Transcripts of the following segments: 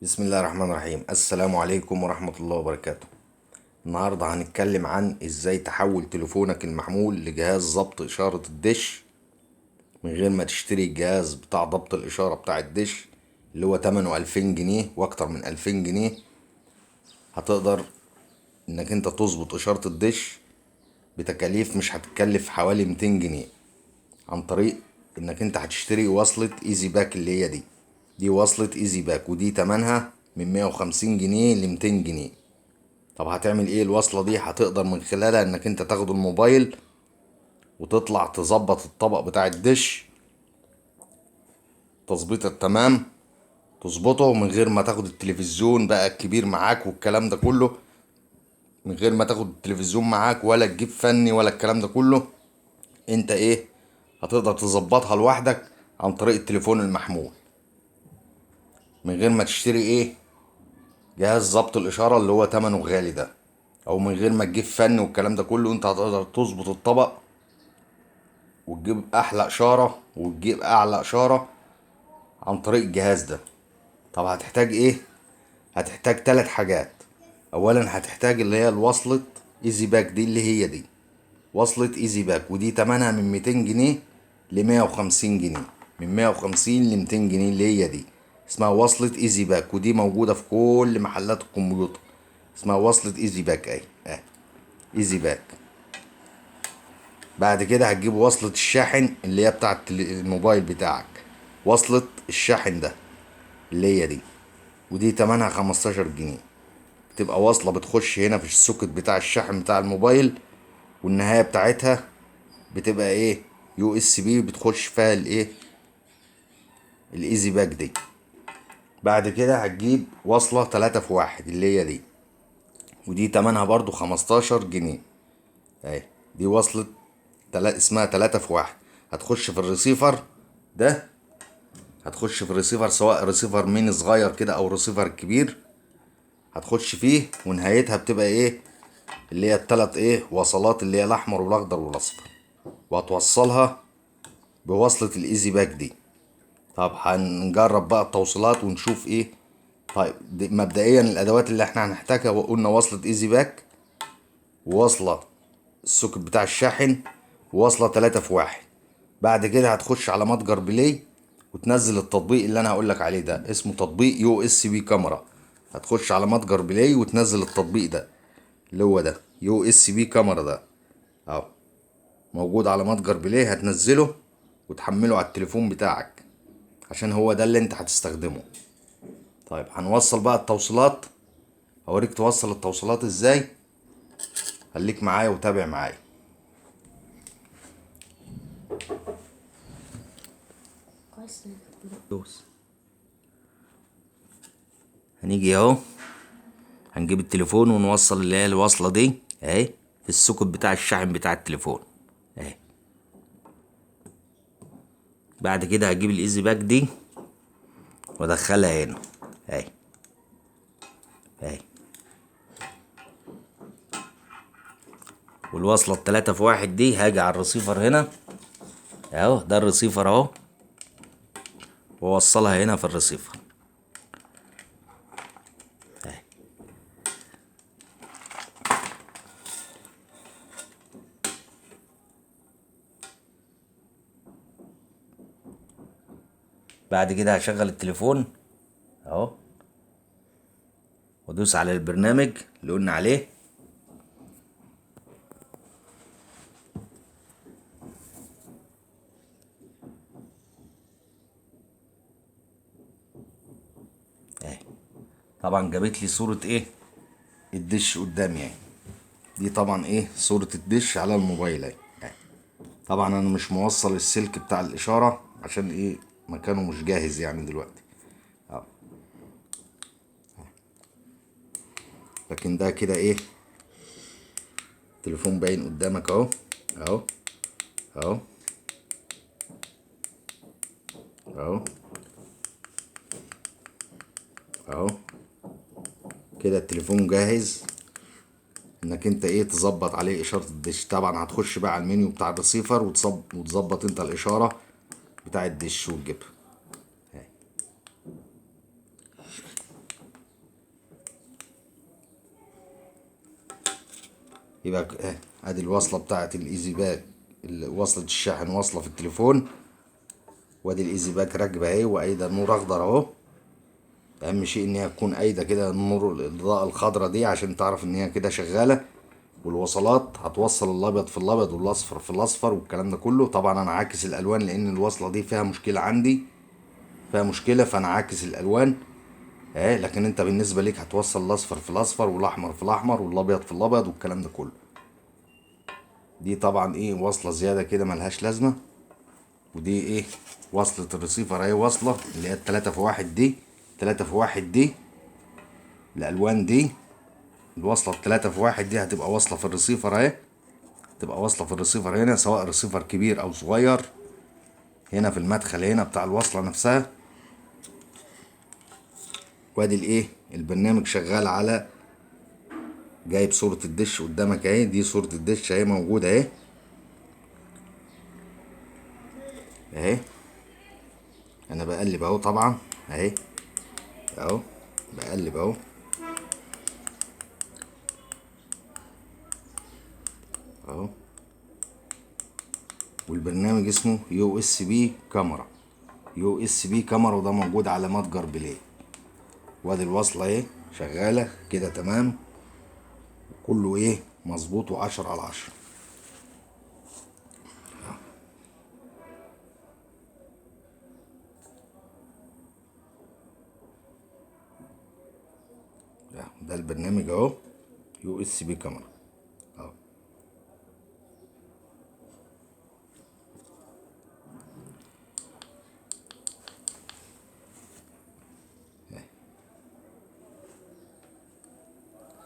بسم الله الرحمن الرحيم. السلام عليكم ورحمة الله وبركاته. النهاردة هنتكلم عن ازاي تحول تليفونك المحمول لجهاز ضبط إشارة الدش من غير ما تشتري الجهاز بتاع ضبط الإشارة بتاع الدش اللي هو تمنه 2000 جنيه واكتر من 2000 جنيه. هتقدر انك انت تظبط إشارة الدش بتكاليف مش هتتكلف حوالي 200 جنيه، عن طريق انك انت هتشتري وصلة ايزي باك اللي هي دي وصلة ايزي باك، ودي تمنها من 150 جنيه ل 200 جنيه. طب هتعمل ايه الوصلة دي؟ هتقدر من خلالها انك انت تاخد الموبايل وتطلع تظبط الطبق بتاع الدش تظبيط التمام، تظبطه من غير ما تاخد التلفزيون بقى الكبير معاك والكلام ده كله، من غير ما تاخد التلفزيون معاك ولا تجيب فني ولا الكلام ده كله. انت ايه، هتقدر تظبطها لوحدك عن طريق التليفون المحمول من غير ما تشتري ايه، جهاز ضبط الاشارة اللي هو تمنه غالي ده، او من غير ما تجيب فن والكلام ده كله. انت هتقدر تظبط الطبق وتجيب احلى اشارة وتجيب اعلى اشارة عن طريق الجهاز ده. طب هتحتاج ايه؟ هتحتاج 3 حاجات. اولا هتحتاج اللي هي الوصلة ايزي باك دي اللي هي دي وصلة ايزي باك، ودي تمنها من 200 جنيه ل 150 جنيه، من 150 ل 200 جنيه اللي هي دي اسمها وصلة ايزي باك، ودي موجودة في كل محلات الكمبيوتر. اسمها وصلة ايزي باك اهي ايزي باك. بعد كده هتجيب وصلة الشاحن اللي هي بتاعت الموبايل بتاعك، وصلة الشاحن ده اللي هي دي، ودي تمنها 15 جنيه. تبقى واصلة بتخش هنا في السوكت بتاع الشاحن بتاع الموبايل، والنهاية بتاعتها بتبقى ايه، يو اس بي، بتخش فيها الايه، الايزي باك دي. بعد كده هتجيب وصلة 3 في 1 اللي هي دي، ودي تمنها برضو 15 جنيه اهي. دي وصلة اسمها 3 في 1. هتخش في الريسيفر ده، هتخش في الريسيفر سواء ريسيفر ميني صغير كده او ريسيفر كبير، هتخش فيه ونهايتها بتبقى ايه، اللي هي التلات ايه وصلات اللي هي الاحمر والاخضر والاصفر، وهتوصلها بوصلة الايزي باك دي. طب هنجرب بقى التوصيلات ونشوف ايه. طيب مبدئيا الادوات اللي احنا هنحتاجها، وقلنا وصلة ايزي باك، ووصلة السوكت بتاع الشاحن، ووصلة 3 في 1. بعد كده هتخش على متجر بلاي وتنزل التطبيق اللي انا هقولك عليه ده، اسمه تطبيق يو اس بي كاميرا. هتخش على متجر بلاي وتنزل التطبيق ده اللي هو ده يو اس بي كاميرا ده اهو، موجود على متجر بلاي. هتنزله وتحمله على التليفون بتاعك عشان هو ده اللي انت هتستخدمه. طيب هنوصل بقى التوصيلات، هوريك توصل التوصيلات ازاي. خليك معايا وتابع معايا. دوس. هنيجي اهو، هنجيب التليفون ونوصل اللي هي الوصلة دي اهي في السوكت بتاع الشاحن بتاع التليفون اهي. بعد كده هجيب الايزي باك دي وادخلها هنا اهي اهي، والوصلة ال3 في 1 دي هاجي على الرسيفر هنا اهو، ده الرسيفر اهو، واوصلها هنا في الرسيفر اهي. بعد كده هشغل التليفون اهو، وادوس على البرنامج اللي قلنا عليه اهي. طبعا جابت لي صورة ايه، الدش قدامي اهي. دي طبعا ايه صورة الدش على الموبايل اهي. طبعا انا مش موصل السلك بتاع الاشارة عشان ايه، مكانه مش جاهز يعني دلوقتي اهو. لكن ده كده ايه، التليفون باين قدامك اهو اهو اهو اهو اهو. كده التليفون جاهز انك انت ايه تظبط عليه اشارة الدش. طبعا هتخش بقى على المنيو بتاع الريسيفر وتظبط انت الاشارة بتاع الدش وتجيبها. يبقى ادي الوصلة بتاعت الايزي باك، وصلة الشاحن واصلة في التليفون، وادي الايزي باك راكبة اهي، وايده نور اخضر اهو. اهم شيء ان هي تكون ايده كده النور الاضاءة الخضرا دي عشان تعرف ان هي كده شغالة. والوصلات هتوصل الابيض في الابيض والاصفر في الاصفر والكلام ده كله. طبعا انا عاكس الالوان لان الوصلة دي فيها مشكلة عندي، فيها مشكلة، فانا عاكس الالوان اهي. لكن انت بالنسبة ليك هتوصل الاصفر في الاصفر والاحمر في الاحمر والابيض في الابيض والكلام ده كله. دي طبعا ايه وصلة زيادة كده ملهاش لازمة. ودي ايه وصلة الريسيفر اهي، وصلة اللي هي التلاتة في واحد دي، تلاتة في واحد دي الالوان دي. الوصلة التلاتة في واحد دي هتبقى واصلة في الريسيفر اهي، تبقى واصلة في الريسيفر هنا سواء ريسيفر كبير او صغير، هنا في المدخل هنا بتاع الوصلة نفسها. وادي الايه البرنامج شغال على، جايب صورة الدش قدامك اهي، دي صورة الدش اهي موجودة اهي اهي. انا بقلب اهو طبعا اهي، اهو بقلب اهو اهو. والبرنامج اسمه يو اس بي كاميرا، يو اس بي كاميرا، وده موجود على متجر بلاي. وادي الوصلة اهي شغالة كده تمام، كله ايه مظبوط وعشرة على عشرة. ده البرنامج اهو، يو اس بي كاميرا اهو.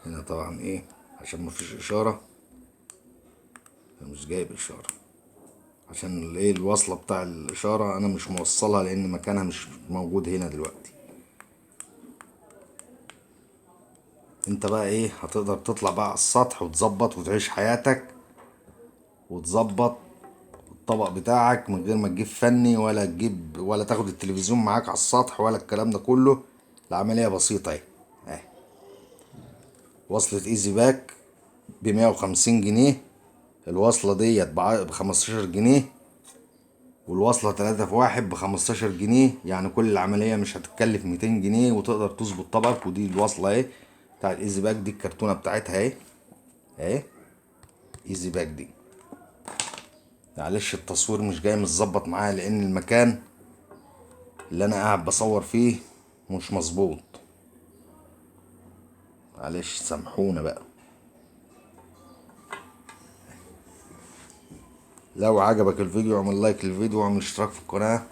هنا طبعا ايه عشان مفيش اشارة، مش جايب اشارة عشان الايه الوصلة بتاع الاشارة انا مش موصلها لان مكانها مش موجود هنا دلوقتي. انت بقى ايه هتقدر تطلع بقى على السطح وتظبط وتعيش حياتك وتظبط الطبق بتاعك من غير ما تجيب فني ولا تجيب ولا تاخد التلفزيون معاك على السطح ولا الكلام ده كله. العملية بسيطة اهي اهي. وصلة ايزي باك ب150 جنيه، الوصلة ديت ب15 جنيه، والوصلة 3 في 1 ب15 جنيه. يعني كل العملية مش هتتكلف 200 جنيه وتقدر تظبط طبقك. ودي الوصلة اهي بتاع الايزي باك، دي الكرتونة بتاعتها اهي اهي، ايزي باك دي. معلش التصوير مش جاي متظبط معايا لان المكان اللي انا قاعد بصور فيه مش مظبوط، معلش سامحونا بقى. لو عجبك الفيديو اعمل لايك للفيديو واعمل اشتراك في القناة.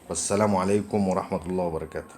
والسلام عليكم ورحمة الله وبركاته.